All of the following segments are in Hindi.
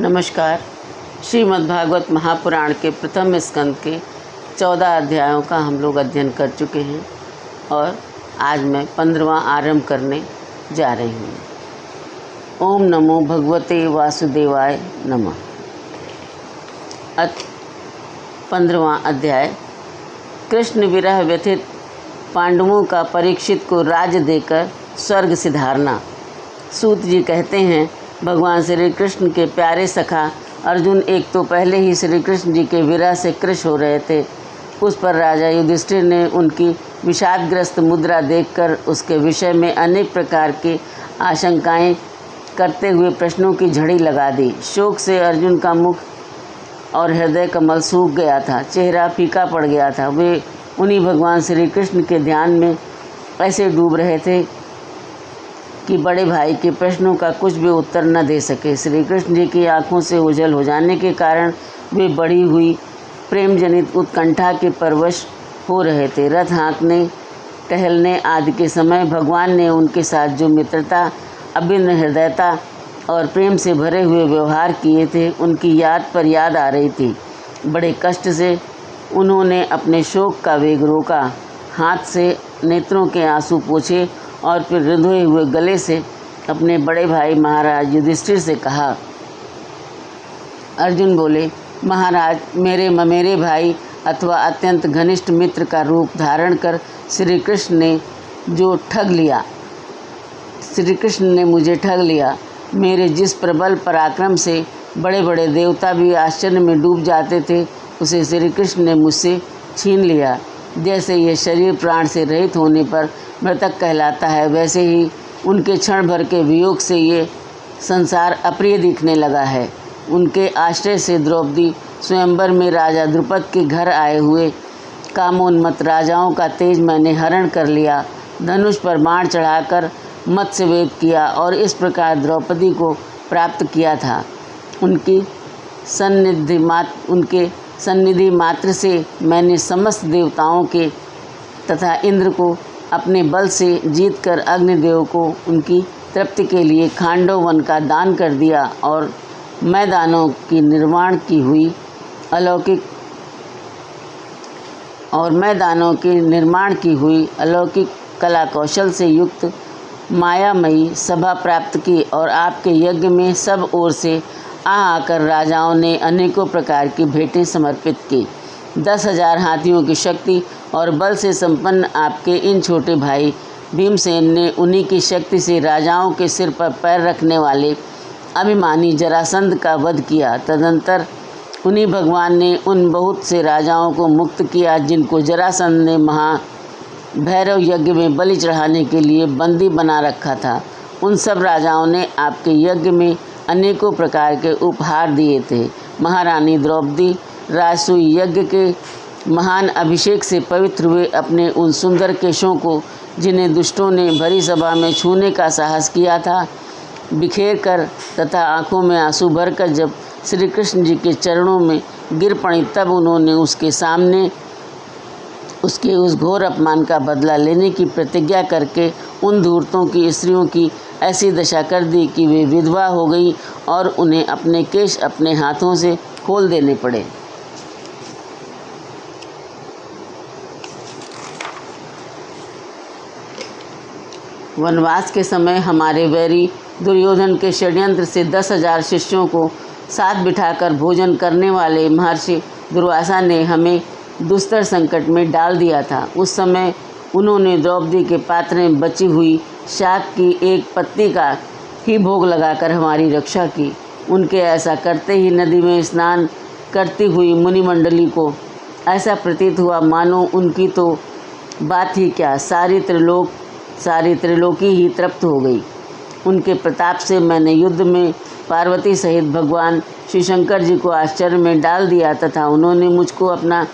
नमस्कार। श्रीमद्भागवत महापुराण के प्रथम स्कंद के 14 अध्यायों का हम लोग अध्ययन कर चुके हैं और आज मैं 15वां आरंभ करने जा रही हूँ। ओम नमो भगवते वासुदेवाय नमः। 15वां अध्याय। कृष्ण विरह व्यथित पांडवों का परीक्षित को राज्य देकर स्वर्ग सिधारना। सूत जी कहते हैं, भगवान श्री कृष्ण के प्यारे सखा अर्जुन एक तो पहले ही श्री कृष्ण जी के विरह से कृश हो रहे थे। उस पर राजा युधिष्ठिर ने उनकी विषादग्रस्त मुद्रा देखकर उसके विषय में अनेक प्रकार की आशंकाएं करते हुए प्रश्नों की झड़ी लगा दी। शोक से अर्जुन का मुख और हृदय कमल सूख गया था, चेहरा फीका पड़ गया था। वे उन्हीं भगवान श्री कृष्ण के ध्यान में ऐसे डूब रहे थे कि बड़े भाई के प्रश्नों का कुछ भी उत्तर न दे सके। श्री कृष्ण जी की आंखों से ओझल हो जाने के कारण वे बढ़ी हुई प्रेम जनित उत्कंठा के परवश हो रहे थे। रथ हाँकने, टहलने आदि के समय भगवान ने उनके साथ जो मित्रता, अभिन्न हृदयता और प्रेम से भरे हुए व्यवहार किए थे, उनकी याद पर याद आ रही थी। बड़े कष्ट से उन्होंने अपने शोक का वेग रोका, हाथ से नेत्रों के आंसू पोंछे और फिर रुंधे हुए गले से अपने बड़े भाई महाराज युधिष्ठिर से कहा। अर्जुन बोले, महाराज, मेरे ममेरे भाई अथवा अत्यंत घनिष्ठ मित्र का रूप धारण कर श्री कृष्ण ने मुझे ठग लिया। मेरे जिस प्रबल पराक्रम से बड़े बड़े देवता भी आश्चर्य में डूब जाते थे, उसे श्री कृष्ण ने मुझसे छीन लिया। जैसे ये शरीर प्राण से रहित होने पर मृतक कहलाता है, वैसे ही उनके क्षण भर के वियोग से ये संसार अप्रिय दिखने लगा है। उनके आश्रय से द्रौपदी स्वयंवर में राजा द्रुपद के घर आए हुए कामोन्मत्त राजाओं का तेज मैंने हरण कर लिया। धनुष पर बाण चढ़ाकर मत्स्यवेद किया और इस प्रकार द्रौपदी को प्राप्त किया था। उनके सन्निधि मात्र से मैंने समस्त देवताओं के तथा इंद्र को अपने बल से जीतकर अग्निदेव को उनकी तृप्ति के लिए खांडव वन का दान कर दिया और मैदानों की निर्माण की हुई अलौकिक कला कौशल से युक्त मायामयी सभा प्राप्त की और आपके यज्ञ में सब ओर से आकर राजाओं ने अनेकों प्रकार की भेंटें समर्पित की। 10,000 हाथियों की शक्ति और बल से संपन्न आपके इन छोटे भाई भीमसेन ने उन्हीं की शक्ति से राजाओं के सिर पर पैर रखने वाले अभिमानी जरासंध का वध किया। तदंतर उन्हीं भगवान ने उन बहुत से राजाओं को मुक्त किया जिनको जरासंध ने महाभैरव यज्ञ में बलि चढ़ाने के लिए बंदी बना रखा था। उन सब राजाओं ने आपके यज्ञ में अनेकों प्रकार के उपहार दिए थे। महारानी द्रौपदी राजसूय यज्ञ के महान अभिषेक से पवित्र हुए अपने उन सुंदर केशों को, जिन्हें दुष्टों ने भरी सभा में छूने का साहस किया था, बिखेर कर तथा आंखों में आंसू भरकर जब श्री कृष्ण जी के चरणों में गिर पड़ी, तब उन्होंने उसके सामने उसके उस घोर अपमान का बदला लेने की प्रतिज्ञा करके उन धूर्तों की स्त्रियों की ऐसी दशा कर दी कि वे विधवा हो गई और उन्हें अपने केश अपने हाथों से खोल देने पड़े। वनवास के समय हमारे वैरी दुर्योधन के षड्यंत्र से 10,000 शिष्यों को साथ बिठाकर भोजन करने वाले महर्षि दुर्वासा ने हमें दुस्तर संकट में डाल दिया था। उस समय उन्होंने द्रौपदी के पात्र में बची हुई शाक की एक पत्ती का ही भोग लगाकर हमारी रक्षा की। उनके ऐसा करते ही नदी में स्नान करती हुई मुनिमंडली को ऐसा प्रतीत हुआ मानो उनकी तो बात ही क्या, सारी त्रिलोकी ही तृप्त हो गई। उनके प्रताप से मैंने युद्ध में पार्वती सहित भगवान श्री शंकर जी को आश्चर्य में डाल दिया तथा उन्होंने मुझको अपना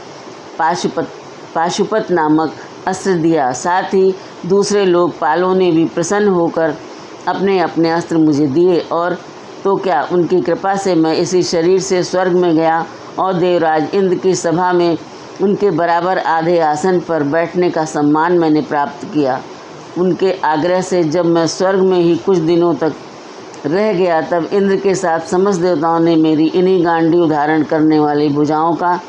पाशुपत नामक अस्त्र दिया। साथ ही दूसरे लोकपालों ने भी प्रसन्न होकर अपने अपने अस्त्र मुझे दिए। और तो क्या, उनकी कृपा से मैं इसी शरीर से स्वर्ग में गया और देवराज इंद्र की सभा में उनके बराबर आधे आसन पर बैठने का सम्मान मैंने प्राप्त किया। उनके आग्रह से जब मैं स्वर्ग में ही कुछ दिनों तक रह गया, तब इंद्र के साथ समस्त देवताओं ने मेरी इन्हीं गांडी धारण करने वाली भुजाओं का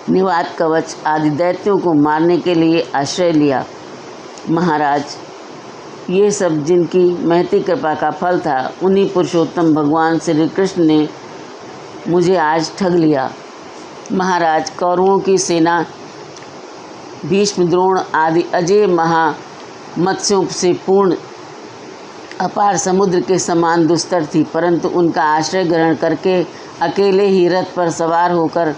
निवात कवच आदि दैत्यों को मारने के लिए आश्रय लिया। महाराज, ये सब जिनकी महती कृपा का फल था, उन्हीं पुरुषोत्तम भगवान श्री कृष्ण ने मुझे आज ठग लिया। महाराज, कौरवों की सेना भीष्म, द्रोण आदि अजय महामत्स्यों से पूर्ण अपार समुद्र के समान दुस्तर थी, परंतु उनका आश्रय ग्रहण करके अकेले ही रथ पर सवार होकर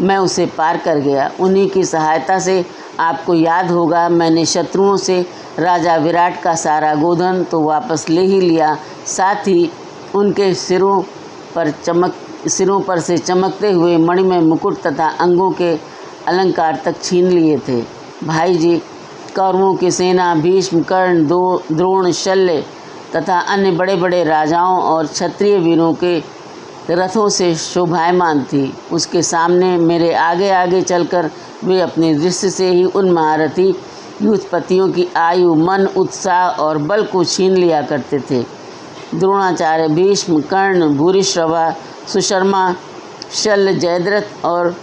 मैं उसे पार कर गया। उन्हीं की सहायता से आपको याद होगा, मैंने शत्रुओं से राजा विराट का सारा गोधन तो वापस ले ही लिया, साथ ही उनके सिरों पर से चमकते हुए मणिमय मुकुट तथा अंगों के अलंकार तक छीन लिए थे। भाई जी, कौरवों की सेना भीष्म, कर्ण, द्रोण, शल्य तथा अन्य बड़े बड़े राजाओं और क्षत्रिय वीरों के रथों से शोभायमान थी। उसके सामने मेरे आगे आगे चलकर वे अपनी दृष्टि से ही उन महारथी युद्धपतियों की आयु, मन, उत्साह और बल को छीन लिया करते थे। द्रोणाचार्य, भीष्म, कर्ण, भूरिश्रवा, सुशर्मा, शल्य, जयद्रथ और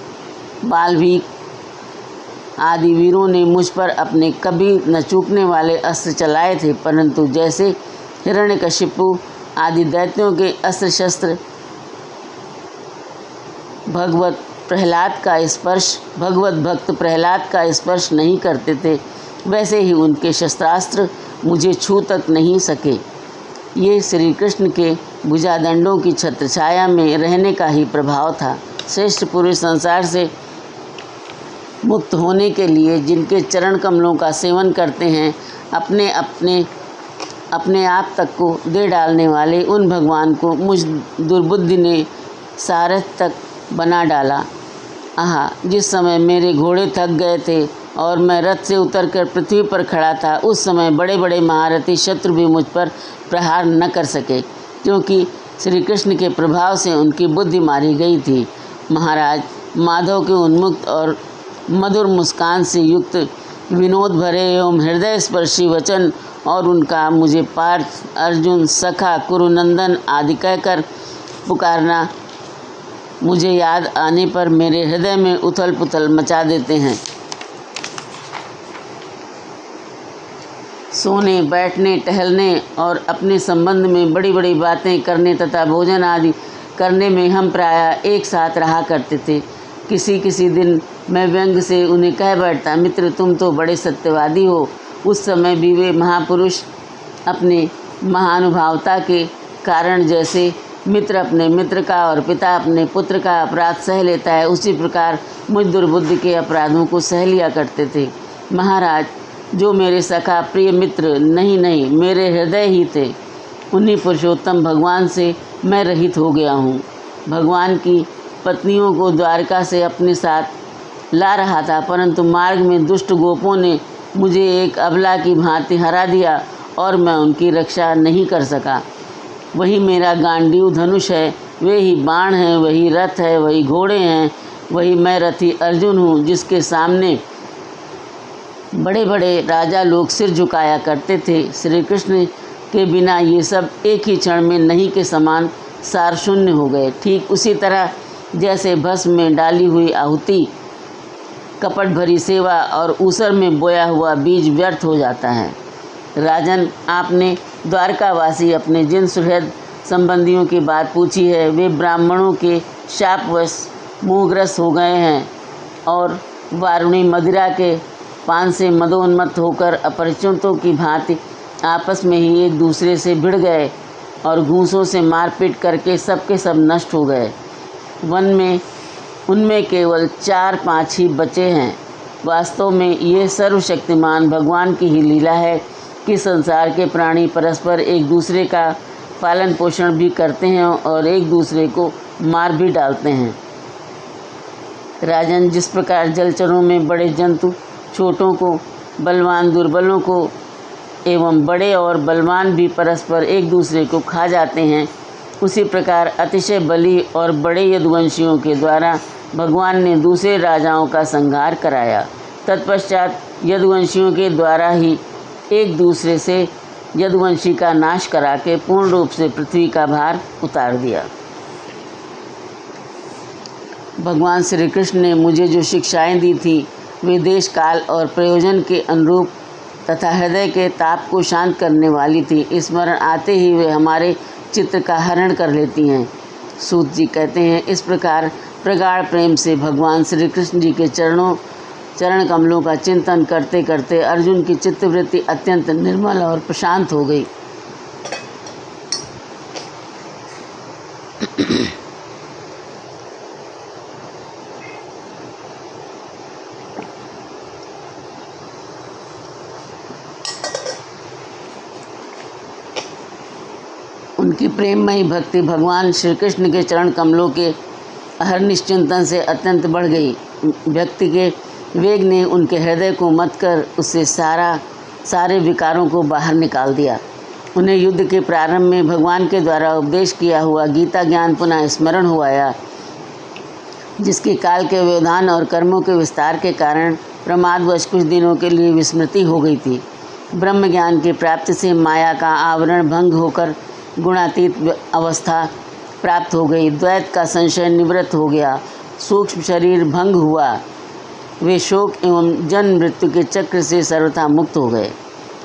बाल्मीकि आदि वीरों ने मुझ पर अपने कभी न चूकने वाले अस्त्र चलाए थे, परंतु जैसे हिरण्यकशिपु आदि दैत्यों के अस्त्र शस्त्र भगवत भक्त प्रहलाद का स्पर्श नहीं करते थे, वैसे ही उनके शस्त्रास्त्र मुझे छू तक नहीं सके। ये श्री कृष्ण के भुजादंडों की छत्रछाया में रहने का ही प्रभाव था। श्रेष्ठ पुरुष संसार से मुक्त होने के लिए जिनके चरण कमलों का सेवन करते हैं, अपने आप तक को दे डालने वाले उन भगवान को मुझ दुर्बुद्धि ने सारथ तक बना डाला। आहा, जिस समय मेरे घोड़े थक गए थे और मैं रथ से उतरकर पृथ्वी पर खड़ा था, उस समय बड़े बड़े महारथी शत्रु भी मुझ पर प्रहार न कर सके, क्योंकि श्री कृष्ण के प्रभाव से उनकी बुद्धि मारी गई थी। महाराज, माधव के उन्मुक्त और मधुर मुस्कान से युक्त विनोद भरे एवं हृदय स्पर्शी वचन और उनका मुझे पार्थ, अर्जुन, सखा, कुरुनंदन आदि कहकर पुकारना मुझे याद आने पर मेरे हृदय में उथल पुथल मचा देते हैं। सोने, बैठने, टहलने और अपने संबंध में बड़ी बड़ी बातें करने तथा भोजन आदि करने में हम प्रायः एक साथ रहा करते थे। किसी दिन मैं व्यंग से उन्हें कह बैठता, मित्र, तुम तो बड़े सत्यवादी हो। उस समय भी वे महापुरुष अपने महानुभावता के कारण जैसे मित्र अपने मित्र का और पिता अपने पुत्र का अपराध सह लेता है, उसी प्रकार मुझ दुर्बुद्धि के अपराधों को सह लिया करते थे। महाराज, जो मेरे सखा प्रिय मित्र नहीं मेरे हृदय ही थे, उन्हीं पुरुषोत्तम भगवान से मैं रहित हो गया हूँ। भगवान की पत्नियों को द्वारका से अपने साथ ला रहा था, परंतु मार्ग में दुष्ट गोपों ने मुझे एक अबला की भांति हरा दिया और मैं उनकी रक्षा नहीं कर सका। वही मेरा गांडीव धनुष है, वे ही बाण हैं, वही रथ है, वही घोड़े हैं, वही मैं रथी अर्जुन हूँ, जिसके सामने बड़े बड़े राजा लोग सिर झुकाया करते थे। श्री कृष्ण के बिना ये सब एक ही क्षण में नहीं के समान सार शून्य हो गए। ठीक उसी तरह जैसे भस्म में डाली हुई आहुति, कपट भरी सेवा और ऊसर में बोया हुआ बीज व्यर्थ हो जाता है। राजन, आपने द्वारकावासी अपने जिन सुहृद संबंधियों की बात पूछी है, वे ब्राह्मणों के शापवश मोहग्रस्त हो गए हैं और वारुणी मदिरा के पान से मदोन्मत्त होकर अपरिचितों की भांति आपस में ही एक दूसरे से भिड़ गए और घूंसों से मारपीट करके सबके सब नष्ट हो गए। वन में उनमें केवल 4-5 ही बचे हैं। वास्तव में ये सर्वशक्तिमान भगवान की ही लीला है कि संसार के प्राणी परस्पर एक दूसरे का पालन पोषण भी करते हैं और एक दूसरे को मार भी डालते हैं। राजन, जिस प्रकार जलचरों में बड़े जंतु छोटों को, बलवान दुर्बलों को एवं बड़े और बलवान भी परस्पर एक दूसरे को खा जाते हैं, उसी प्रकार अतिशय बली और बड़े यदुवंशियों के द्वारा भगवान ने दूसरे राजाओं का संहार कराया। तत्पश्चात यदुवंशियों के द्वारा ही एक दूसरे से यदुवंशी का नाश करा के पूर्ण रूप से पृथ्वी का भार उतार दिया। भगवान श्री कृष्ण ने मुझे जो शिक्षाएं दी थी वे देश काल और प्रयोजन के अनुरूप तथा हृदय के ताप को शांत करने वाली थी। स्मरण आते ही वे हमारे चित्त का हरण कर लेती हैं। सूत जी कहते हैं, इस प्रकार प्रगाढ़ प्रेम से भगवान श्री कृष्ण जी के चरण कमलों का चिंतन करते करते अर्जुन की चित्तवृत्ति अत्यंत निर्मल और प्रशांत हो गई। उनकी प्रेममयी भक्ति भगवान श्री कृष्ण के चरण कमलों के अहर्निश चिंतन से अत्यंत बढ़ गई। व्यक्ति के वेग ने उनके हृदय को मत कर उससे सारे विकारों को बाहर निकाल दिया। उन्हें युद्ध के प्रारंभ में भगवान के द्वारा उपदेश किया हुआ गीता ज्ञान पुनः स्मरण हो आया, जिसके काल के व्यवधान और कर्मों के विस्तार के कारण प्रमादवश कुछ दिनों के लिए विस्मृति हो गई थी। ब्रह्म ज्ञान की प्राप्ति से माया का आवरण भंग होकर गुणातीत अवस्था प्राप्त हो गई। द्वैत का संशय निवृत्त हो गया। सूक्ष्म शरीर भंग हुआ। वे शोक एवं जन्म मृत्यु के चक्र से सर्वथा मुक्त हो गए।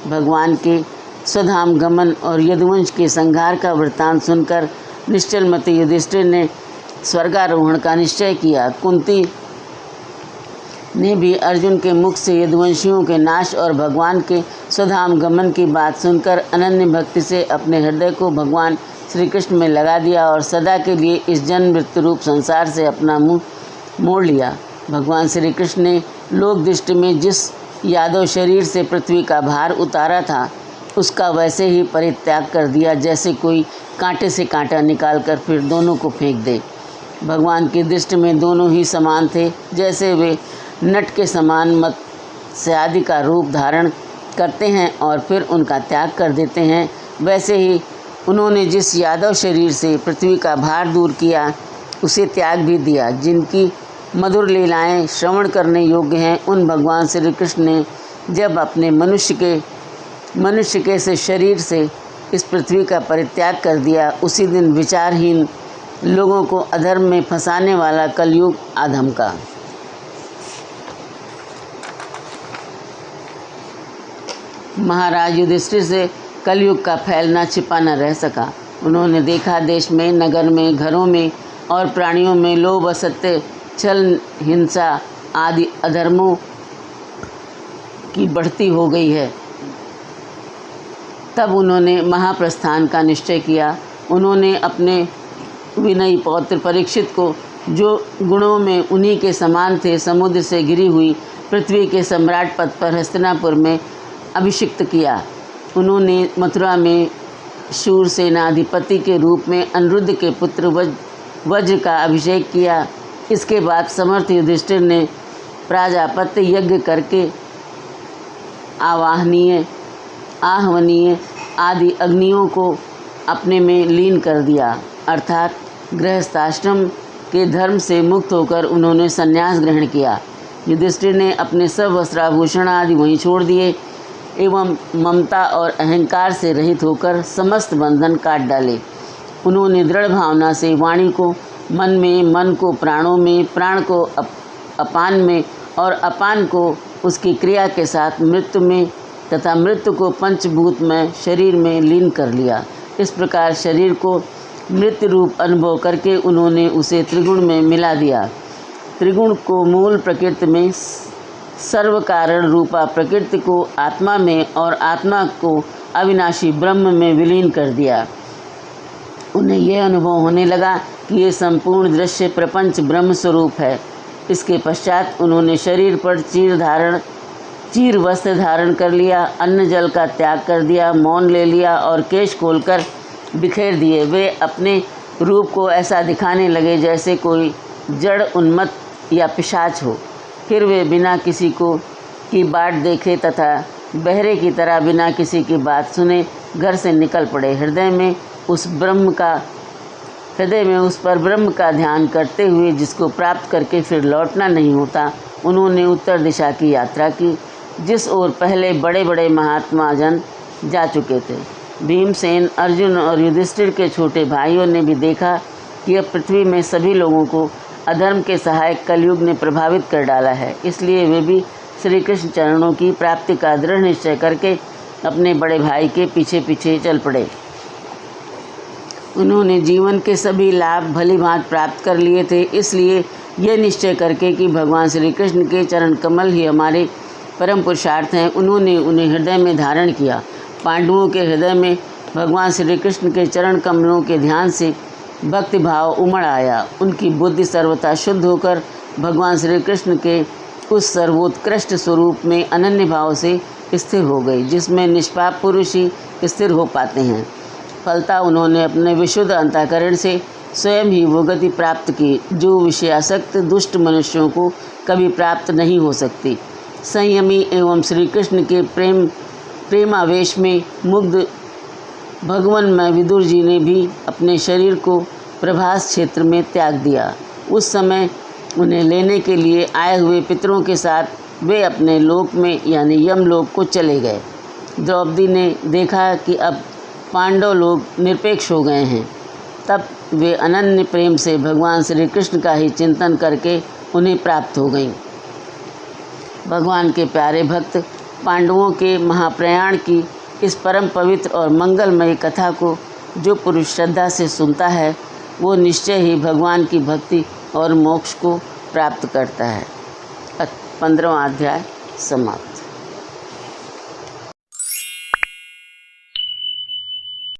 भगवान के स्वधाम गमन और यदुवंश के संहार का वृत्तांत सुनकर निश्चलमति युधिष्ठिर ने स्वर्गारोहण का निश्चय किया। कुंती ने भी अर्जुन के मुख से यदुवंशियों के नाश और भगवान के स्वधाम गमन की बात सुनकर अनन्य भक्ति से अपने हृदय को भगवान श्री कृष्ण में लगा दिया और सदा के लिए इस जन्म मृत्यु रूप संसार से अपना मुंह मोड़ लिया। भगवान श्री कृष्ण ने लोक दृष्टि में जिस यादव शरीर से पृथ्वी का भार उतारा था उसका वैसे ही परित्याग कर दिया, जैसे कोई कांटे से कांटा निकालकर फिर दोनों को फेंक दे। भगवान की दृष्टि में दोनों ही समान थे। जैसे वे नट के समान मत्स्य आदि का रूप धारण करते हैं और फिर उनका त्याग कर देते हैं, वैसे ही उन्होंने जिस यादव शरीर से पृथ्वी का भार दूर किया उसे त्याग भी दिया। जिनकी मधुर लीलाएं श्रवण करने योग्य हैं, उन भगवान श्री कृष्ण ने जब अपने मनुष्य के से शरीर से इस पृथ्वी का परित्याग कर दिया, उसी दिन विचारहीन लोगों को अधर्म में फंसाने वाला कलयुग आधमका। महाराज युधिष्ठिर से कलयुग का फैलना छिपा न रह सका। उन्होंने देखा देश में, नगर में, घरों में और प्राणियों में लोभ, असत्य, छल, हिंसा आदि अधर्मों की बढ़ती हो गई है। तब उन्होंने महाप्रस्थान का निश्चय किया। उन्होंने अपने विनयी पौत्र परीक्षित को, जो गुणों में उन्हीं के समान थे, समुद्र से घिरी हुई पृथ्वी के सम्राट पद पर हस्तिनापुर में अभिषिक्त किया। उन्होंने मथुरा में शूरसेनाधिपति के रूप में अनिरुद्ध के पुत्र वज्र का अभिषेक किया। इसके बाद समर्थ युधिष्ठिर ने प्राजापत्य यज्ञ करके आहवनीय आदि अग्नियों को अपने में लीन कर दिया, अर्थात गृहस्थाश्रम के धर्म से मुक्त होकर उन्होंने संन्यास ग्रहण किया। युधिष्ठिर ने अपने सब वस्त्राभूषण आदि वहीं छोड़ दिए एवं ममता और अहंकार से रहित होकर समस्त बंधन काट डाले। उन्होंने दृढ़ भावना से वाणी को मन में, मन को प्राणों में, प्राण को अपान में और अपान को उसकी क्रिया के साथ मृत्यु में तथा मृत्यु को पंचभूत में शरीर में लीन कर लिया। इस प्रकार शरीर को मृत्यु रूप अनुभव करके उन्होंने उसे त्रिगुण में मिला दिया। त्रिगुण को मूल प्रकृति में, सर्व कारण रूपा प्रकृति को आत्मा में और आत्मा को अविनाशी ब्रह्म में विलीन कर दिया। उन्हें यह अनुभव होने लगा कि ये संपूर्ण दृश्य प्रपंच ब्रह्म स्वरूप है। इसके पश्चात उन्होंने शरीर पर चीर वस्त्र धारण कर लिया, अन्न जल का त्याग कर दिया, मौन ले लिया और केश खोलकर बिखेर दिए। वे अपने रूप को ऐसा दिखाने लगे जैसे कोई जड़ उन्मत्त या पिशाच हो। फिर वे बिना किसी की बाट देखे तथा बहरे की तरह बिना किसी की बात सुने घर से निकल पड़े। हृदय में उस पर ब्रह्म का ध्यान करते हुए, जिसको प्राप्त करके फिर लौटना नहीं होता, उन्होंने उत्तर दिशा की यात्रा की, जिस ओर पहले बड़े बड़े महात्मा जन जा चुके थे। भीमसेन, अर्जुन और युधिष्ठिर के छोटे भाइयों ने भी देखा कि अब पृथ्वी में सभी लोगों को अधर्म के सहायक कलयुग ने प्रभावित कर डाला है, इसलिए वे भी श्री कृष्ण चरणों की प्राप्ति का दृढ़ निश्चय करके अपने बड़े भाई के पीछे पीछे चल पड़े। उन्होंने जीवन के सभी लाभ भली भांति प्राप्त कर लिए थे, इसलिए यह निश्चय करके कि भगवान श्री कृष्ण के चरण कमल ही हमारे परम पुरुषार्थ हैं, उन्होंने उन्हें हृदय में धारण किया। पांडवों के हृदय में भगवान श्री कृष्ण के चरण कमलों के ध्यान से भक्ति भाव उमड़ आया। उनकी बुद्धि सर्वथा शुद्ध होकर भगवान श्री कृष्ण के उस सर्वोत्कृष्ट स्वरूप में अनन्य भाव से स्थिर हो गई, जिसमें निष्पाप पुरुष ही स्थिर हो पाते हैं। फलतः उन्होंने अपने विशुद्ध अंतःकरण से स्वयं ही वो गति प्राप्त की जो विषयासक्त दुष्ट मनुष्यों को कभी प्राप्त नहीं हो सकती। संयमी एवं श्री कृष्ण के प्रेमावेश में मुग्ध भगवन्मय विदुर जी ने भी अपने शरीर को प्रभास क्षेत्र में त्याग दिया। उस समय उन्हें लेने के लिए आए हुए पितरों के साथ वे अपने लोक में यानी यमलोक को चले गए। द्रौपदी ने देखा कि अब पांडव लोग निरपेक्ष हो गए हैं, तब वे अनन्य प्रेम से भगवान श्री कृष्ण का ही चिंतन करके उन्हें प्राप्त हो गईं। भगवान के प्यारे भक्त पांडवों के महाप्रयाण की इस परम पवित्र और मंगलमयी कथा को जो पुरुष श्रद्धा से सुनता है, वो निश्चय ही भगवान की भक्ति और मोक्ष को प्राप्त करता है। 15वां अध्याय समाप्त।